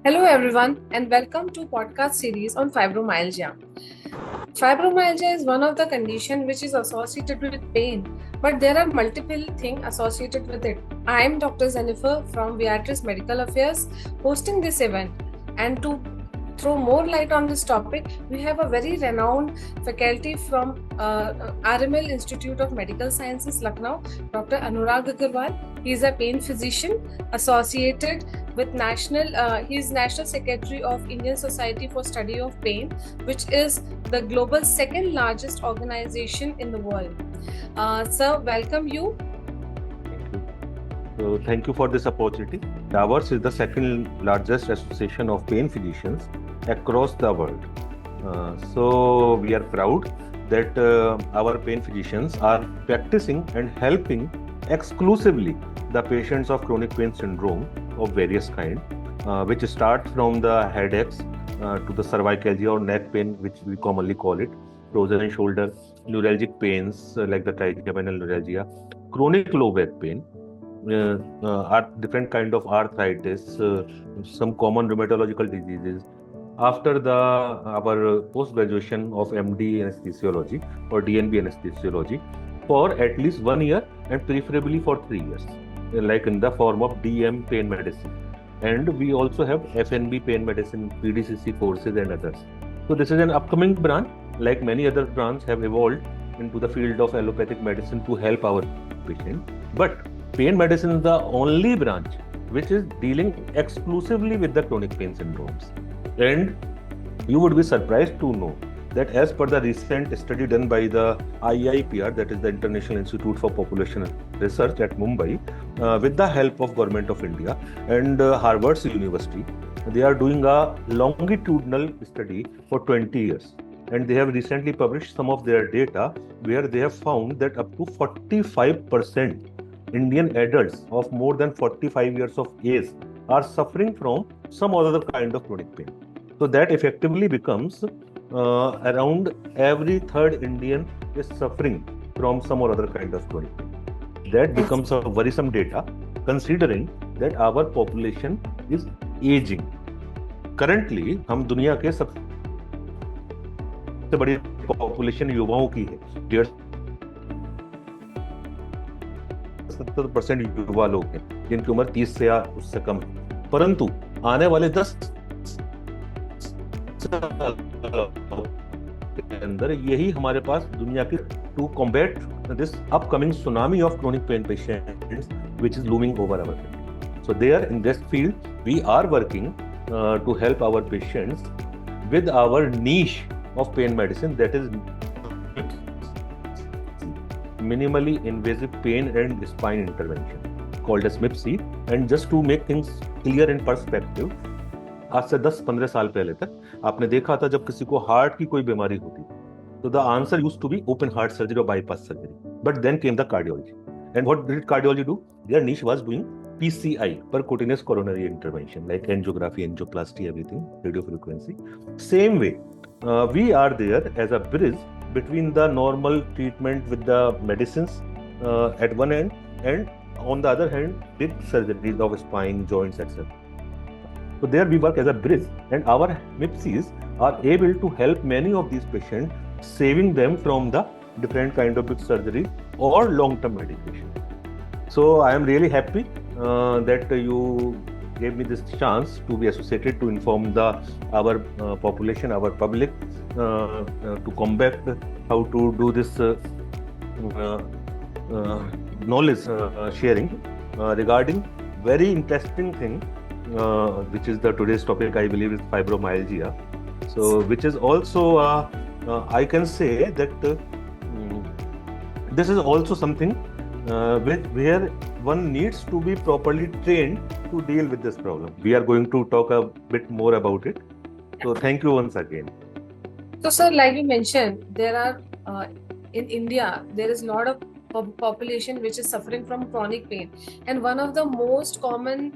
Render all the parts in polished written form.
Hello everyone and welcome to podcast series on fibromyalgia. Fibromyalgia is one of the condition which is associated with pain, but there are multiple things associated with it. I am Dr. Jennifer from Viatris Medical Affairs hosting this event, and to throw more light on this topic, we have a very renowned faculty from RML Institute of Medical Sciences, Lucknow, Dr. Anurag Agarwal. He is a pain physician associated with he is National Secretary of Indian Society for Study of Pain, which is the global second largest organization in the world. Sir, welcome you. Thank you. So thank you for this opportunity. Ours is the second largest association of pain physicians across the world. So we are proud that our pain physicians are practicing and helping exclusively the patients of chronic pain syndrome of various kind, which start from the headaches to the cervicalgia or neck pain, which we commonly call it, frozen shoulder, neuralgic pains like the trigeminal neuralgia, chronic low back pain, different kind of arthritis, some common rheumatological diseases. After our post graduation of MD anesthesiology or DNB anesthesiology for at least 1 year and preferably for 3 years, like in the form of DM pain medicine. And we also have FNB pain medicine, PDCC courses and others. So this is an upcoming branch, like many other branches have evolved into the field of allopathic medicine to help our patient. But pain medicine is the only branch which is dealing exclusively with the chronic pain syndromes. And you would be surprised to know that as per the recent study done by the IIPR, that is the International Institute for Population Research at Mumbai, with the help of Government of India and Harvard University, they are doing a longitudinal study for 20 years. And they have recently published some of their data where they have found that up to 45% Indian adults of more than 45 years of age are suffering from some other kind of chronic pain. So that effectively becomes around every third Indian is suffering from some or other kind of chronic pain. That becomes a worrisome data considering that our population is aging. Currently, हम दुनिया के सबसे बड़ी population युवाओं की है, 70% युवा लोग हैं जिनकी उम्र 30 से या उससे कम है, परंतु आने वाले 10 साल के अंदर यही हमारे पास दुनिया की to combat this upcoming tsunami of chronic pain patients which is looming over our country. So there in this field we are working to help our patients with our niche of pain medicine, that is minimally invasive pain and spine intervention called as MIPSI. And just to make things clear in perspective, आज से 10-15 साल पहले तक आपने देखा था जब किसी को हार्ट की कोई बीमारी होती तो the answer used to be open heart surgery और bypass surgery, but then came the cardiology. And what did cardiology do? There niche was doing PCI, percutaneous coronary intervention, like angiography, angioplasty, everything, radio frequency. Same way, we are there as a bridge between the normal treatment with the medicines at one end, and on the other hand, big surgeries of spine, joints, etc. So there we work as a bridge, and our MIPSIs are able to help many of these patients, saving them from the different kind of big surgery or long-term medication. So I am really happy that you gave me this chance to be associated to inform our population, our public, to combat how to do this knowledge sharing regarding very interesting thing, which is the today's topic, I believe, is fibromyalgia. So which is also I can say that this is also something where one needs to be properly trained to deal with this problem. We are going to talk a bit more about it. So thank you once again. So, sir, like you mentioned, there are in India there is a lot of population which is suffering from chronic pain, and one of the most common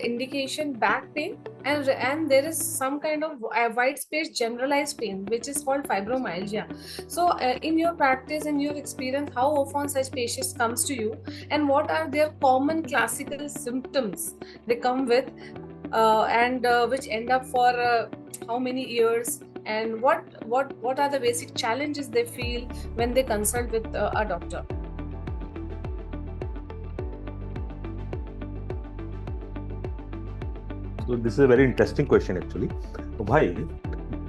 indication back pain, and there is some kind of wide space generalized pain which is called fibromyalgia. So in your practice, in your experience, how often such patients comes to you, and what are their common classical symptoms they come with and which end up for how many years, and what are the basic challenges they feel when they consult with a doctor? So this is a very interesting question actually. Why?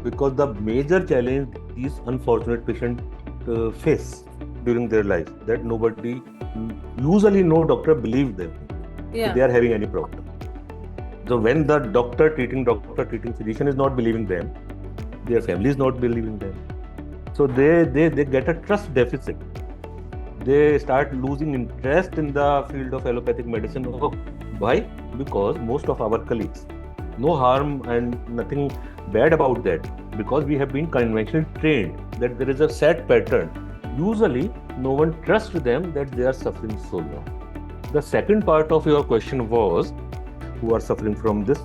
Because the major challenge these unfortunate patients face during their life, that nobody, usually no doctor believes them they are having any problem. So when the treating physician is not believing them, their family is not believing them. So they get a trust deficit. They start losing interest in the field of allopathic medicine. Why? Because most of our colleagues, no harm and nothing bad about that, because we have been conventionally trained that there is a set pattern. Usually, no one trusts them that they are suffering so long. The second part of your question was, who are suffering from this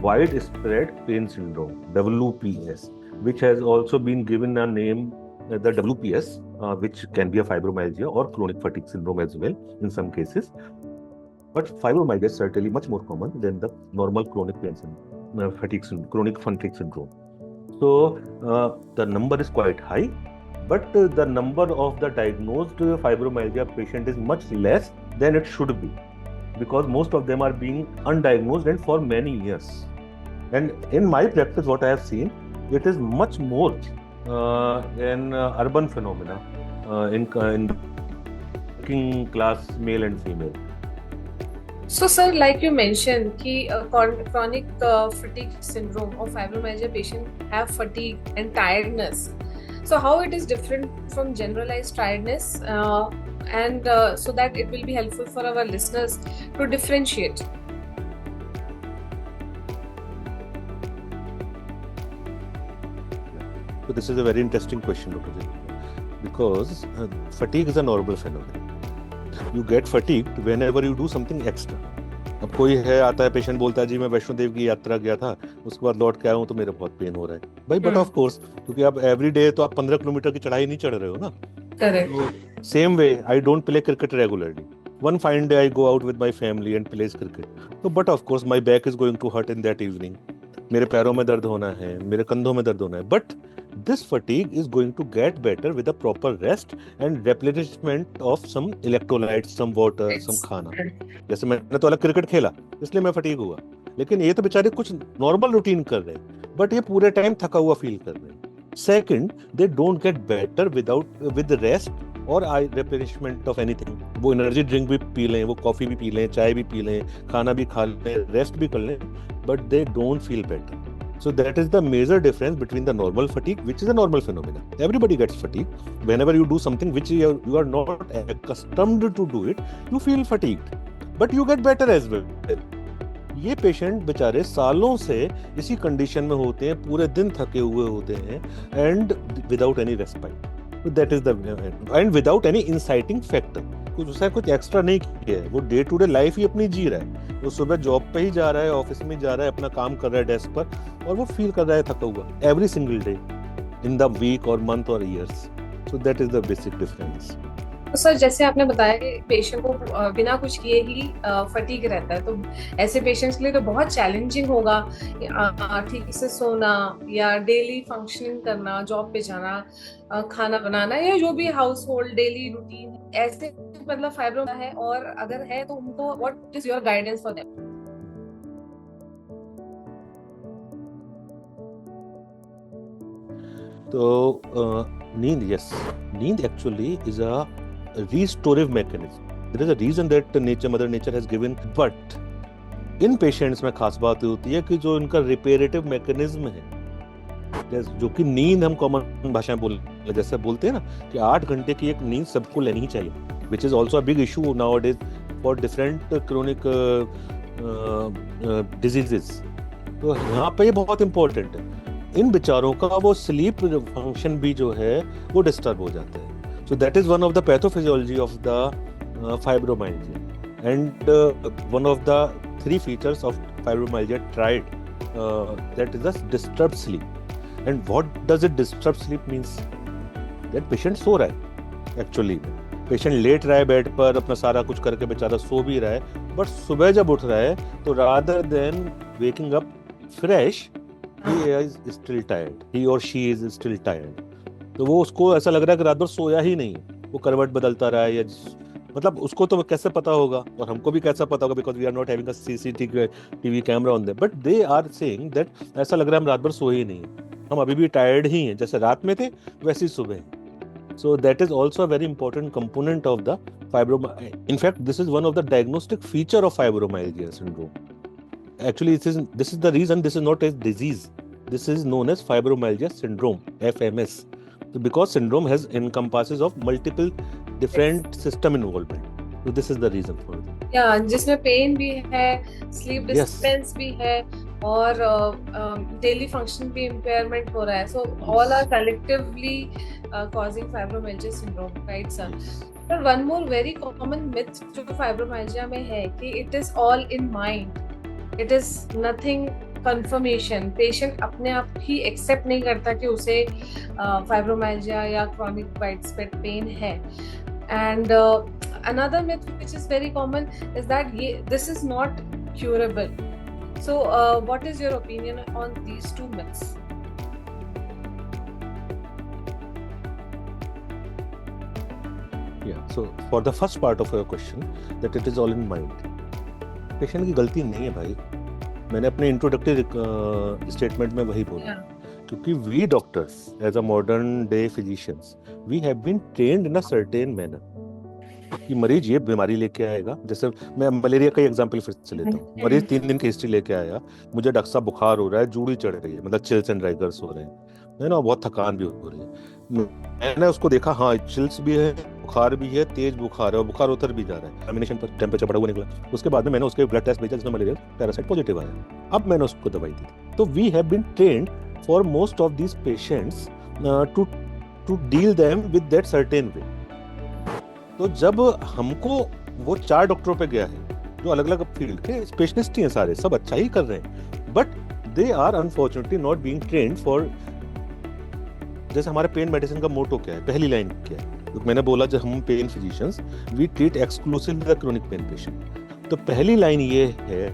widespread pain syndrome, WPS, which has also been given a name, the WPS, which can be a fibromyalgia or chronic fatigue syndrome as well in some cases. But fibromyalgia is certainly much more common than the normal chronic pain syndrome, chronic fatigue syndrome. So the number is quite high, but the number of the diagnosed fibromyalgia patient is much less than it should be, because most of them are being undiagnosed and for many years. And in my practice, what I have seen, it is much more in urban phenomena, in working class male and female. So, sir, like you mentioned, chronic fatigue syndrome or fibromyalgia patient have fatigue and tiredness. So, how it is different from generalized tiredness, and so that it will be helpful for our listeners to differentiate. So, this is a very interesting question, Dr. Ji, because fatigue is a normal phenomenon. You get fatigued whenever you do something extra. अब कोई है आता है patient बोलता है जी मैं वैष्णो देवी की यात्रा गया था, उसके बाद लौट के आया हूँ तो मेरे बहुत पेन हो रहा है भाई. बट ऑफ कोर्स, क्योंकि आप एवरी डे तो आप 15 किलोमीटर की चढ़ाई नहीं चढ़ रहे हो ना. Correct. Same way I don't play cricket regularly. One fine day I go out with my family and plays cricket. So, but of course my back is going to hurt in that evening. मेरे पैरों में दर्द होना है, मेरे कंधों में दर्द होना है. But this fatigue is going to get better with a proper rest and replenishment of some electrolytes, some water, some खाना. जैसे मैंने तो अलग क्रिकेट खेला, इसलिए मैं फटीग हुआ. लेकिन ये तो बेचारे कुछ नॉर्मल रूटीन कर रहे हैं, बट ये पूरे टाइम थका हुआ फील कर रहे हैं. Second, they don't get better with rest और replenishment of anything. वो एनर्जी ड्रिंक भी पी लें, वो कॉफी भी पी लें, चाय भी पी लें, खाना भी खा लें, रेस्ट भी कर लें, but they don't feel better. So that is the major difference between the normal fatigue, which is a normal phenomenon. Everybody gets fatigue. Whenever you do something which you are not accustomed to do it, you feel fatigued, but you get better as well. ये patient बेचारे सालों से इसी condition में होते हैं, पूरे दिन थके हुए होते हैं, and without any respite. That is the and without any inciting factor. कुछ एक्स्ट्रा नहीं किया है, वो डे टू डे लाइफ ही अपनी जी रहा है. वो सुबह जॉब पे ही जा रहा है, ऑफिस में जा रहा है, अपना काम कर रहा है डेस्क पर, और वो फील कर रहा है थका हुआ every single day in the week और मंथ और years. So that is the basic difference. तो सर, जैसे आपने बताया कि पेशेंट को बिना कुछ किए ही फटीग रहता है, तो ऐसे पेशेंट्स के लिए तो बहुत चैलेंजिंग होगा ठीक से सोना या डेली फंक्शनिंग करना, जॉब पे जाना, खाना बनाना, या जो भी हाउस होल्ड डेली रूटीन. ऐसे मतलब फाइब्रोमा है, और अगर है तो उनको what is your guidance for them? तो नींद, यस, नींद actually is a restorative mechanism. There is a reason that mother nature has given, but in patients में खास बात होती है कि जो इनका रिपेरेटिव मैकेनिज्म है, जो कि नींद हम कॉमन भाषा में जैसे बोलते हैं ना कि 8 घंटे की एक नींद सबको लेनी ही चाहिए, which is also a big issue nowadays for different chronic diseases. तो यहाँ पे ये बहुत इम्पोर्टेंट है. इन बेचारों का वो स्लीप फंक्शन भी जो है वो डिस्टर्ब हो जाता है. So that is one of the pathophysiology of the fibromyalgia, and one of the 3 features of fibromyalgia triad, that is the disturbed sleep. And what does it disturb sleep means? That patient सो रहा है, actually patient late रहा है bed पर, अपना सारा कुछ करके बेचारा सो भी रहा है, बट सुबह जब उठ रहा है तो rather than waking up fresh, he is still tired, he or she is still tired. तो वो उसको ऐसा लग रहा है कि रात भर सोया ही नहीं, वो करवट बदलता रहा है या मतलब उसको तो कैसे पता होगा और हमको भी कैसा पता होगा, because we are not having a CCTV camera on them, but they are saying that ऐसा लग रहा है हम रात भर सोए ही नहीं, हम अभी भी टायर्ड ही हैं, जैसे रात में थे वैसे ही सुबह हैं. So that is also a very important component of the fibromyalgia. In fact, this is one of the diagnostic feature of fibromyalgia syndrome. Actually, this is the reason this is not a disease. This is known as fibromyalgia syndrome, FMS. So because syndrome encompasses of multiple different system involvement. So this is the reason for it. Yeah, जिसमें pen भी है, sleep disturbance भी है और daily function भी impairment हो रहा है. So all are collectively causing fibromyalgia syndrome, right sir? But one more very common myth जो fibromyalgia में है कि it is all in mind. It is nothing confirmation. Patient अपने आप ही accept नहीं करता कि उसे fibromyalgia या chronic widespread pain है. And another myth which is very common is that this is not curable. So what is your opinion on these two myths? Yeah, so for the first part of your question, that it is all in mind. Patient की गलती नहीं है भाई, मैंने अपने introductory statement में वही बोला, क्योंकि we doctors as a modern day physicians we have been trained in a certain manner कि मरीज ये बीमारी लेके आएगा. जैसे मैं मलेरिया का एग्जांपल फिर से लेता हूँ. मरीज 3 दिन की हिस्ट्री लेके आया, मुझे डॉक्टर साहब बुखार हो रहा है, जूड़ी चढ़ रही है, मतलब चिल्स एंड राइगर्स हो रहे हैं ना, बहुत थकान भी हो रही है. मैंने उसको देखा, हाँ चिल्स भी है, बुखार भी है, तेज बुखार है और बुखार उतर भी जा रहा है, एग्जामिनेशन पर टेम्परेचर बढ़ा हुआ निकला. उसके बाद में मैंने उसके ब्लड टेस्ट भेजा जिसमें मलेरिया पैरासाइट पॉजिटिव आया. अब मैंने उसको दवाई दी. तो we have been trained for most of these patients to deal them with that certain way. तो जब हमको वो 4 डॉक्टरों पे गया है जो अलग अलग फील्ड के स्पेशलिस्ट ही हैं, सारे सब अच्छा ही कर रहे हैं, but they are unfortunately not being trained for. जैसे हमारे पेन मेडिसिन का मोटो क्या है, पहली लाइन क्या है, तो मैंने बोला जब हम pain physicians we treat exclusively the chronic pain patient. तो पहली लाइन ये है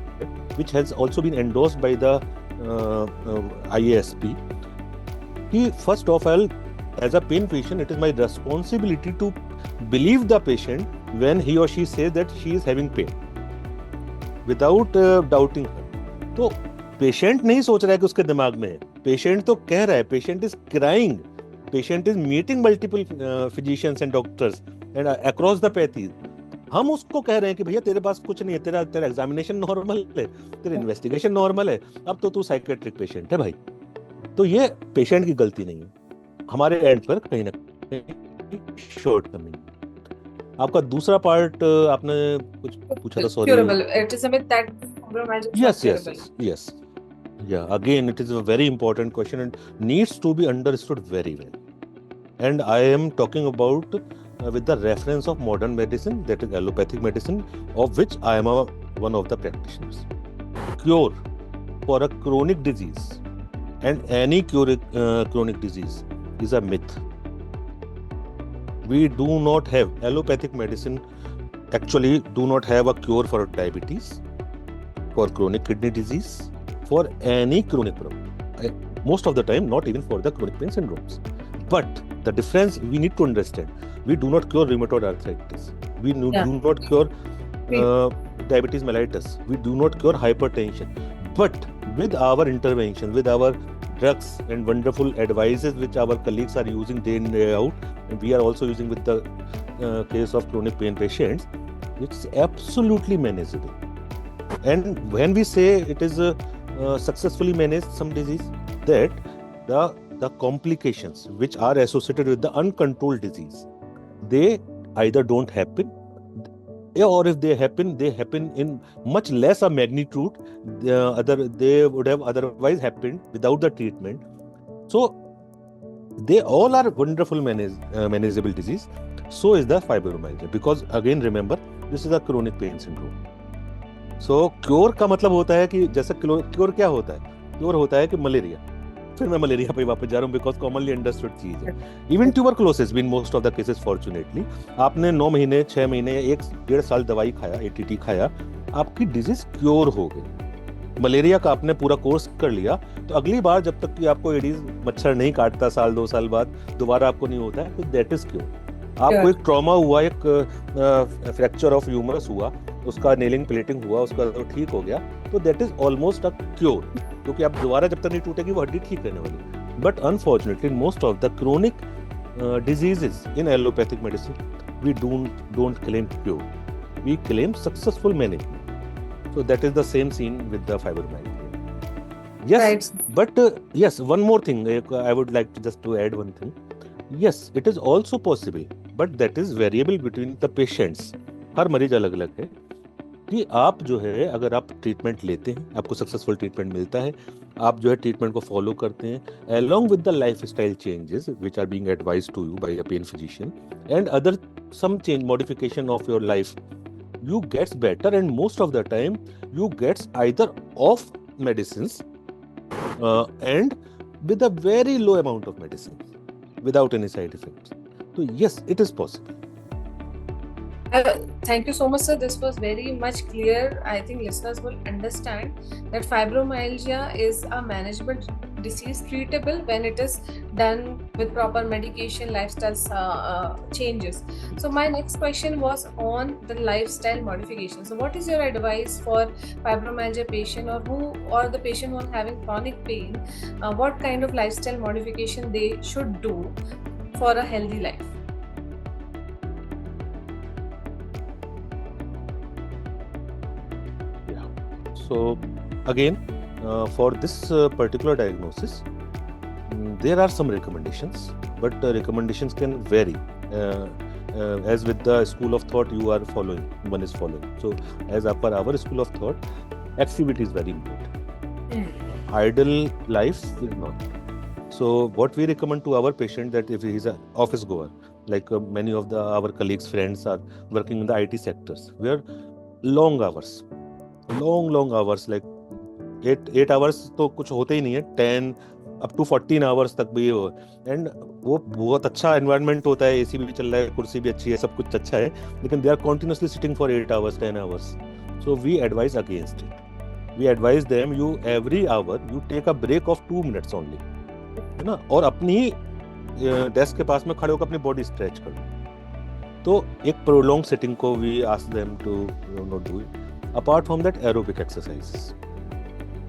which has also been endorsed by the IASP कि first of all as a pain patient it is my responsibility to believe the patient when he or she says that she is having pain without doubting her. तो patient नहीं सोच रहा है कि उसके दिमाग में है, पेशेंट तो कह रहा है, patient is crying, patient is meeting multiple physicians and doctors and across the pathies. हम उसको कह रहे हैं कि भैया तेरे पास कुछ नहीं है, तेरा एग्जामिनेशन नॉर्मल है, तेरा इन्वेस्टिगेशन नॉर्मल है, अब तो तू साइकेट्रिक पेशेंट है भाई. तो ये पेशेंट की गलती नहीं है, हमारे एंड पर कहीं ना कहीं शॉर्ट कमिंग. आपका दूसरा पार्ट आपने कुछ पूछा था, sorry. Curable. It is a myth that fibromyalgia is curable. Yes. Yeah, again it is a very important question and needs to be understood very well. And I am talking about with the reference of modern medicine, that is allopathic medicine, of which I am one of the practitioners. Cure for a chronic disease and any chronic disease is a myth. We do not have allopathic medicine actually do not have a cure for diabetes, for chronic kidney disease, for any chronic problem. Most of the time, not even for the chronic pain syndromes. But the difference we need to understand: we do not cure rheumatoid arthritis. We do not cure diabetes mellitus. We do not cure hypertension. But with our intervention, with our drugs and wonderful advices which our colleagues are using day in day out, and we are also using with the case of chronic pain patients, it's absolutely manageable. And when we say it is successfully managed some disease, that the complications which are associated with the uncontrolled disease, they either don't happen, or if they happen in much lesser magnitude. They would have otherwise happened without the treatment. So they all are wonderful manageable disease. So is the fibromyalgia, because again remember this is a chronic pain syndrome. So cure का मतलब होता है कि जैसे cure क्या होता है, cure होता है कि मलेरिया, फिर मैं मलेरिया पे वापस जा रहा हूँ बिकॉज कॉमनली अंडरस्टूड चीज है. Even tuberculosis in most of the cases fortunately आपने 9 महीने 6 महीने या 1-1.5 साल दवाई खाया, ATT खाया, आपकी डिजीज क्योर हो गई. मलेरिया का आपने पूरा कोर्स कर लिया, तो अगली बार जब तक कि आपको एडीज मच्छर नहीं काटता, साल 2 साल बाद दोबारा आपको नहीं होता है, तो दैट इज क्योर। आपको एक ट्रॉमा हुआ, एक फ्रैक्चर ऑफ ह्यूमरस हुआ, उसका नेलिंग प्लेटिंग हुआ, उसका तो ठीक हो गया, तो that is almost a cure, क्योंकि आप दोबारा जब तक नहीं टूटेगी वो हड्डी ठीक रहने वाली। But unfortunately most of the chronic diseases in allopathic medicine, we don't claim cure, we claim successful management. So that is the same scene with the fibromyalgia. Yes, Right. but yes, one more thing, I would like to just to add one thing. Yes, it is also possible, but that is variable between the patients. हर मरीज अलग अलग है कि आप जो है, अगर आप ट्रीटमेंट लेते हैं, आपको सक्सेसफुल ट्रीटमेंट मिलता है, आप जो है ट्रीटमेंट को फॉलो करते हैं, along with the lifestyle changes which are being advised to you by a pain physician and other some change modification of your life, you gets better, and most of the time you gets either off medicines and with a very low amount of medicine without any side effects. So yes, it is possible. Thank you so much, sir. This was very much clear. I think listeners will understand that fibromyalgia is a management disease, treatable when it is done with proper medication, lifestyle changes. So my next question was on the lifestyle modification. So what is your advice for fibromyalgia patient, or the patient who are having chronic pain? What kind of lifestyle modification they should do for a healthy life? So again, for this particular diagnosis, there are some recommendations, but recommendations can vary as with the school of thought you are following, one is following. So as per our school of thought, activity is very important. Idle life is not. So what we recommend to our patient, that if he is an office goer, like many of our colleagues, friends are working in the IT sectors, where long hours, like 8 hours तो कुछ होते ही नहीं है, 10 up to 14 hours तक भी हो, and वो बहुत अच्छा एनवायरनमेंट होता है, एसी भी चल रहा है, कुर्सी भी अच्छी है, सब कुछ अच्छा है, लेकिन they are continuously sitting for 8 hours, 10 hours. So we advise against it. We advise them, you every hour you take a break of 2 minutes only, है ना, और अपनी डेस्क के पास में खड़े होकर अपनी बॉडी स्ट्रेच करो। तो एक प्रोलॉन्ग सिटिंग को we ask them to not do it. Apart from that aerobic exercises,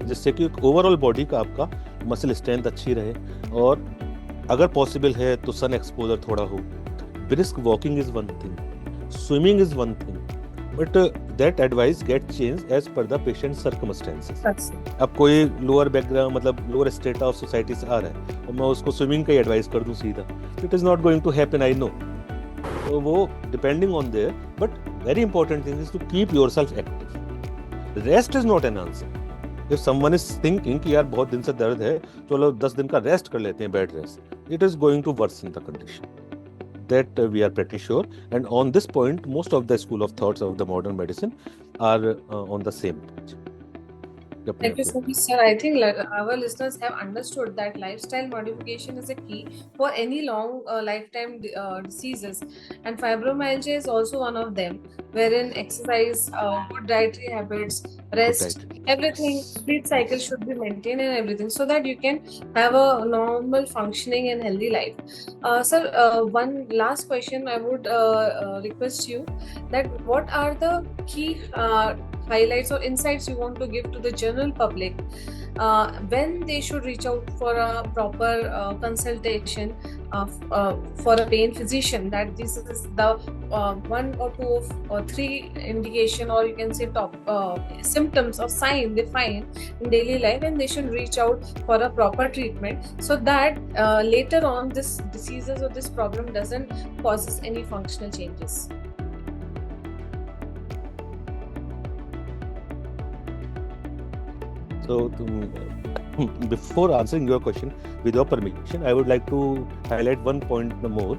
जिससे कि ओवरऑल बॉडी का आपका मसल स्ट्रेंथ अच्छी रहे, और अगर पॉसिबल है तो सन एक्सपोजर थोड़ा हो। Brisk walking is one thing, swimming is one thing, but that advice get change as per the patient circumstances. अब कोई लोअर बैकग्राउंड, मतलब लोअर स्टेट ऑफ सोसाइटी से आ रहा है और मैं उसको स्विमिंग का एडवाइस कर दूं सीधा, it is not going to happen, I know. तो वो depending on their, but very important thing is to keep yourself active. Rest is not an answer. If someone is thinking कि यार बहुत दिन से दर्द है, चलो 10 दिन का रेस्ट कर लेते हैं, bed rest, it is going to worsen the condition. That we are pretty sure, and on this point most of the school of thoughts of the modern medicine are on the same page. Thank you so much, sir. I think our listeners have understood that lifestyle modification is a key for any long lifetime diseases, and fibromyalgia is also one of them, wherein exercise, good dietary habits, rest, everything, sleep cycle should be maintained and everything, so that you can have a normal functioning and healthy life. Sir, one last question I would request you, that what are the key highlights or insights you want to give to the general public when they should reach out for a proper consultation for a pain physician, that this is the 1 or 2 or 3 indication, or you can say top symptoms or sign they find in daily life, and they should reach out for a proper treatment, so that later on this diseases or this problem doesn't causes any functional changes. So before answering your question, with your permission, I would like to highlight one point more,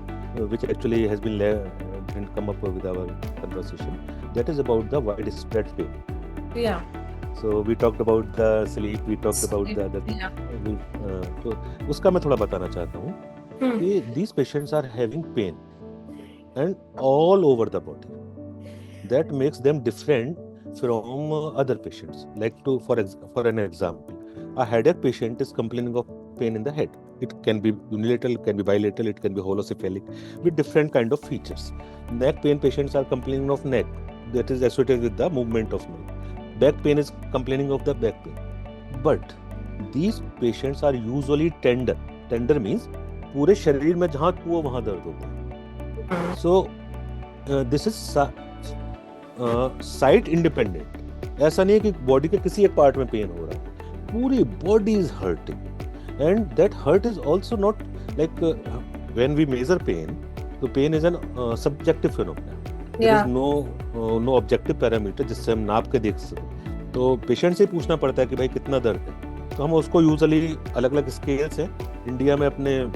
which actually has been didn't come up with our conversation. That is about the widespread pain. Yeah. So we talked about the sleep, we talked about the other thing. Yeah. तो उसका मैं थोड़ा बताना चाहता हूँ कि these patients are having pain and all over the body. That makes them different from other patients. Like for an example, a headache patient is complaining of pain in the head. It can be unilateral, it can be bilateral, it can be holocephalic with different kind of features. Neck pain patients are complaining of neck, that is associated with the movement of neck. Back pain is complaining of the back pain. But these patients are usually tender. Tender means पूरे शरीर में जहाँ छुओ वहाँ दर्द होता है. So this is site independent. ऐसा नहीं है कि बॉडी के किसी एक पार्ट में पेन हो रहा है, पूरी body is hurting and that hurt is also not like when we measure pain, तो pain is an subjective phenomena. There is no objective parameter जिससे हम नाप के देख सकें. तो पेशेंट से पूछना पड़ता है कि भाई कितना दर्द है. तो हम उसको यूजुअली अलग अलग स्केल्स हैं इंडिया में अपने,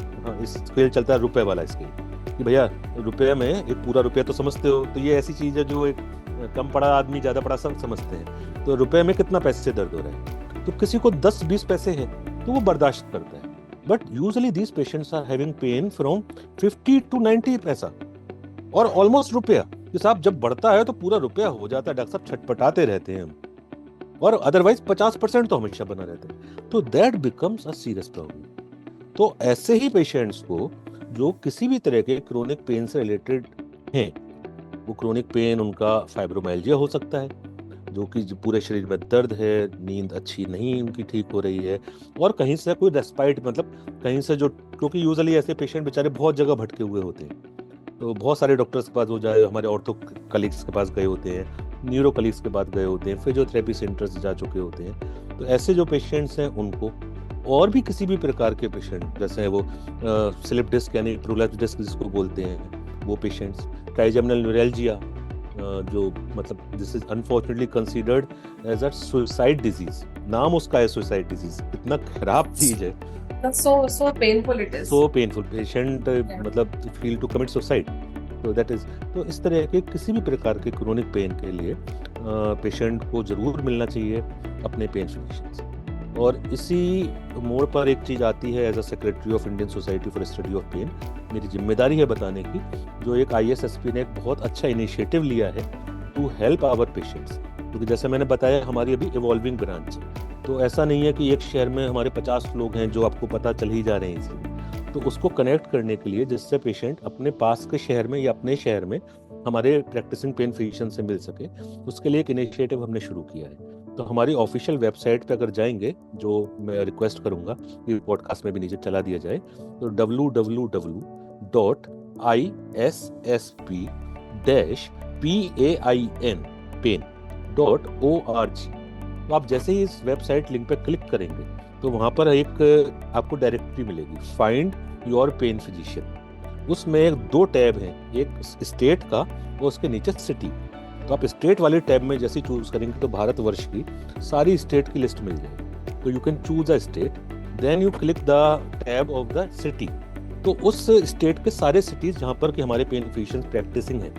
स्केल चलता है रुपए वाला स्केल, कि भैया रुपए में एक पूरा रुपया तो समझते हो, तो ये ऐसी चीज है जो एक कम पड़ा आदमी ज्यादा पड़ा सब समझते हैं. तो रुपए में कितना पैसे से दर्द हो रहा है, तो किसी को 10-20 पैसे है तो वो बर्दाश्त करता है. But usually these patients are having pain from 50 to 90 पैसा और ऑलमोस्ट रुपया. कि साहब जब बढ़ता है तो पूरा रुपया हो जाता है, डॉक्टर साहब छटपटाते रहते हैं हम, और अदरवाइज 50% तो हमेशा बना रहता है. तो that becomes a serious problem. तो ऐसे ही पेशेंट्स को जो किसी भी तरह के क्रोनिक पेन से रिलेटेड हैं, वो क्रोनिक पेन उनका फाइब्रोमाइल्जिया हो सकता है, जो कि पूरे शरीर में दर्द है, नींद अच्छी नहीं उनकी ठीक हो रही है, और कहीं से कोई रेस्पाइट, मतलब कहीं से जो, क्योंकि यूजुअली ऐसे पेशेंट बेचारे बहुत जगह भटके हुए होते हैं. तो बहुत सारे डॉक्टर्स के पास वो जाए, हमारे ऑर्थो कलीग्स के पास गए होते हैं, न्यूरो कलीग्स के पास गए होते हैं, फिजियोथेरेपी सेंटर्स जा चुके होते हैं. तो ऐसे जो पेशेंट्स हैं उनको, और भी किसी भी प्रकार के पेशेंट, जैसे वो स्लिप डिस्क यानी प्रोलैप्स डिस्क जिसको बोलते हैं, वो पेशेंट्स, ट्राइजेमिनल न्यूरैल्जिया, जो मतलब this is unfortunately considered as a suicide disease. नाम उसका है सुसाइड डिजीज, इतना खराब चीज है. So painful it is. So painful. Patient मतलब feel to commit suicide. So that is, तो इस तरह के किसी भी प्रकार के क्रोनिक पेन के लिए पेशेंट को जरूर मिलना चाहिए अपने पेन फिजिशियन से. और इसी मोड़ पर एक चीज आती है, as a secretary of Indian society for study of pain मेरी जिम्मेदारी है बताने की, जो एक ISSP ने एक बहुत अच्छा इनिशिएटिव लिया है टू हेल्प आवर पेशेंट्स. क्योंकि जैसे मैंने बताया हमारी अभी इवॉल्विंग ब्रांच है, तो ऐसा नहीं है कि एक शहर में हमारे 50 लोग हैं जो आपको पता चल ही जा रहे हैं इसलिए. तो उसको कनेक्ट करने के लिए, जिससे पेशेंट अपने पास के शहर में या अपने शहर में हमारे प्रैक्टिसिंग पेन फिजिशियन से मिल सके, उसके लिए एक इनिशिएटिव हमने शुरू किया है. तो हमारी ऑफिशियल वेबसाइट पे अगर जाएंगे, जो मैं रिक्वेस्ट करूंगा कि पॉडकास्ट में भी नीचे चला दिया जाए, तो www.ISSP-pain.org. तो आप जैसे ही इस वेबसाइट लिंक पे क्लिक करेंगे तो वहां पर एक आपको डायरेक्टरी मिलेगी, फाइंड योर पेन फिजिशियन. उसमें 2 टैब हैं, एक स्टेट का और उसके नीचे सिटी. तो आप स्टेट वाले टैब में जैसे चूज करेंगे तो भारतवर्ष की सारी स्टेट की लिस्ट मिल जाएगी. तो you can choose a state, then you click the tab of the city. तो उस स्टेट के सारे सिटीज जहाँ पर कि हमारे पेन फिजिशियन प्रैक्टिसिंग है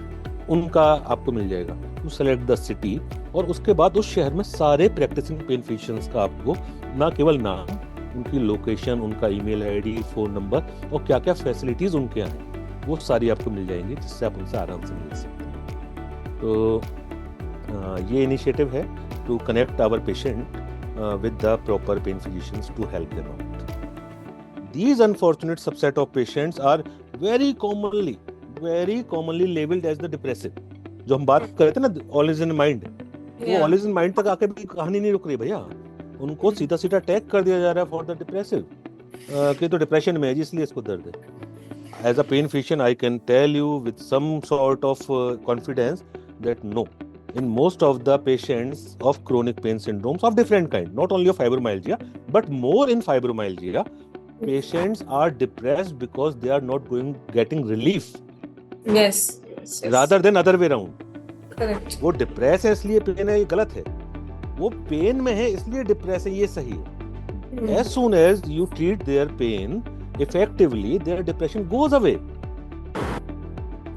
उनका आपको मिल जाएगा. टू सेलेक्ट द सिटी, और उसके बाद उस शहर में सारे प्रैक्टिसिंग पेन फिजिशियंस का आपको ना केवल नाम, उनकी लोकेशन, उनका ईमेल आईडी, फोन नंबर और क्या क्या फैसिलिटीज उनके यहाँ हैं, वो सारी आपको मिल जाएंगी, जिससे आप उनसे आराम से मिल सकते हैं. तो ये इनिशिएटिव है to connect our patient with the proper pain physicians to help them out. These unfortunate subset of patients are very commonly labeled as the depressive. जो हम बात कर रहे थे ना, all is in mind, वो all is in mind तक आके भी कहानी नहीं रुक रही भैया. उनको सीधा सीधा टैग कर दिया जा रहा है फॉर द डिप्रेसिव, कि तो डिप्रेशन में है जी इसलिए इसको दर्द है. As a pain physician, I can tell you with some sort of confidence that no, in most of the patients of chronic pain syndromes of different kind, not only of fibromyalgia but more in fibromyalgia, patients are depressed because they are not getting relief. Yes. Rather than other way around. Correct. वो depress है इसलिए pen है, ये गलत है. वो pen में है इसलिए डिप्रेस है, ये सही है. As soon as you treat their pain effectively, their depression goes away.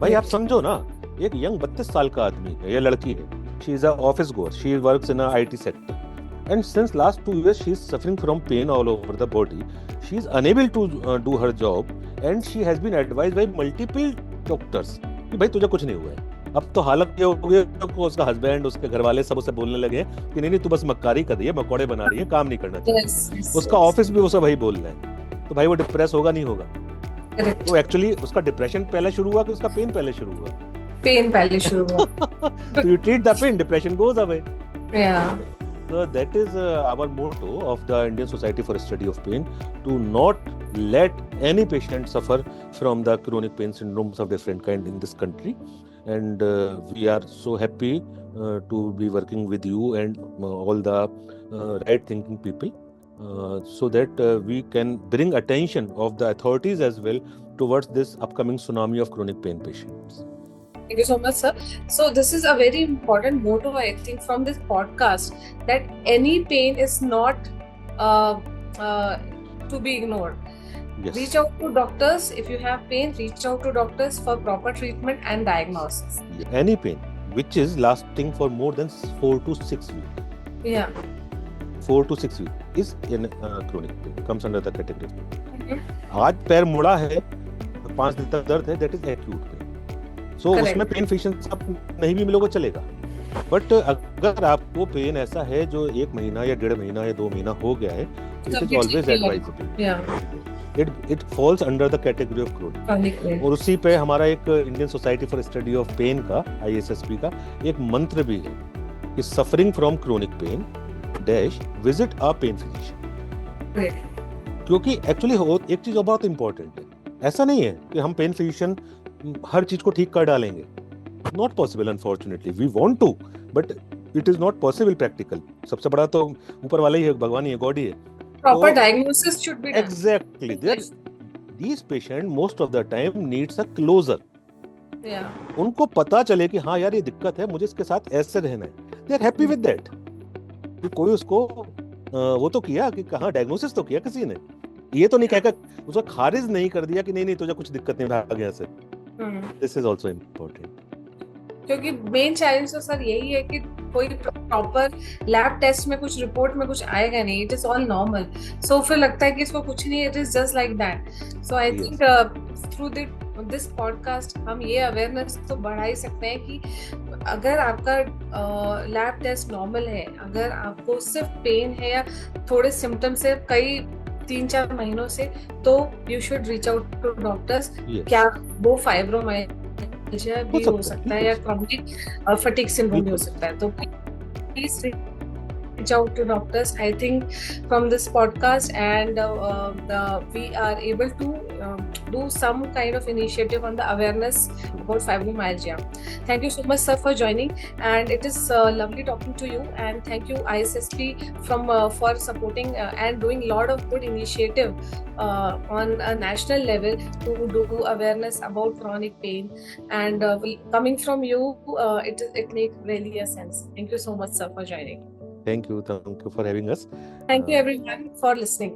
भाई आप समझो ना, एक यंग 32 साल का आदमी है या लड़की है, she is a office goer, she works in a IT sector and since last 2 years she is suffering from pain all over the body. She is unable to do her job and she has been advised by multiple doctors कि भाई तुझे कुछ नहीं हुआ है, अब तो हालत ये हो गई है कि उसका हस्बैंड, उसके घर वाले सब उसे बोलने लगे कि नहीं नहीं तू बस मक्कारी कर रही है, मकोड़े बना रही है, काम नहीं करना चाहिए। Yes, yes, उसका yes. ऑफिस भी वो सब वही बोल रहे हैं, तो भाई वो डिप्रेस होगा नहीं होगा? Correct. तो एक्चुअली उसका डिप्रेशन पहले शुरू हुआ कि उसका पेन पहले शुरू हुआ? Pain पहले शुरू हुआ. So you treat the pain, depression goes away. Yeah. So that is our motto of the Indian Society for Study of Pain, to not let any patient suffer from the chronic pain syndromes of different kind in this country. And we are so happy to be working with you and all the right thinking people, so that we can bring attention of the authorities as well towards this upcoming tsunami of chronic pain patients. Thank you so much, sir. So this is a very important motto, I think, from this podcast, that any pain is not to be ignored. Yes. Reach out to doctors. If you have pain, reach out to doctors for proper treatment and diagnosis. Any pain which is lasting for more than 4 to 6 weeks. Yeah. 4 to 6 weeks is in chronic pain, comes under the category. Mm-hmm. आज पैर मुड़ा है, 5 दिन तक दर्द है, that is acute pain. So उसमें pen patient आप नहीं भी मिलोगे चलेगा, बट अगर आपको पेन ऐसा है जो 1 महीना या 1.5 महीना या 2 महीना हो गया है, it is always advisable. It falls under the category of chronic. और उसी पे हमारा एक Indian society for study of pain का, ISSP का एक मंत्र भी है कि suffering from chronic pain dash visit a pain physician. क्योंकि एक्चुअली एक चीज और बहुत इंपॉर्टेंट है, ऐसा नहीं है कि हम पेन फिजिशियन हर चीज को ठीक कर डालेंगे. Not possible, unfortunately. We want to, but it is not possible practical. सबसे बड़ा तो ऊपर वाला ही है, भगवान ही है, गॉड ही है. Proper diagnosis should be done. Exactly. These patients most of the time needs a closure. Yeah. उनको पता चले कि हाँ यार ये दिक्कत है, मुझे इसके साथ ऐसे रहना है. They are happy with that. कि कोई उसको वो तो किया कि कहाँ डायग्नोसिस तो किया किसी ने, ये तो नहीं कहकर उसको खारिज नहीं कर दिया कि नहीं नहीं तुझे कुछ दिक्कत नहीं, भाग यहाँ से. This is also important. क्योंकि मेन चैलेंज तो सर यही है कि कोई प्रॉपर लैब टेस्ट में कुछ रिपोर्ट में कुछ आएगा नहीं. It is all normal. So फिर लगता है कि इसको कुछ नहीं, it is just like that. So I think through this podcast हम ये अवेयरनेस तो बढ़ा ही सकते हैं कि अगर आपका लैब टेस्ट नॉर्मल है, अगर आपको सिर्फ पेन है या थोड़े सिम्टम्स है कई 3-4 महीनों से, तो you should reach out to doctors. क्या वो फाइब्रोमाइल्जिया भी हो सकता है या क्रॉनिक फटीग सिंड्रोम भी हो सकता है, तो please reach out to doctors. I think from this podcast and we are able to do some kind of initiative on the awareness about fibromyalgia. Thank you so much, sir, for joining, and it is lovely talking to you. And thank you ISSP for supporting and doing a lot of good initiative on a national level to do awareness about chronic pain. And coming from you, it makes really a sense. Thank you so much, sir, for joining. Thank you for having us. Thank you everyone for listening.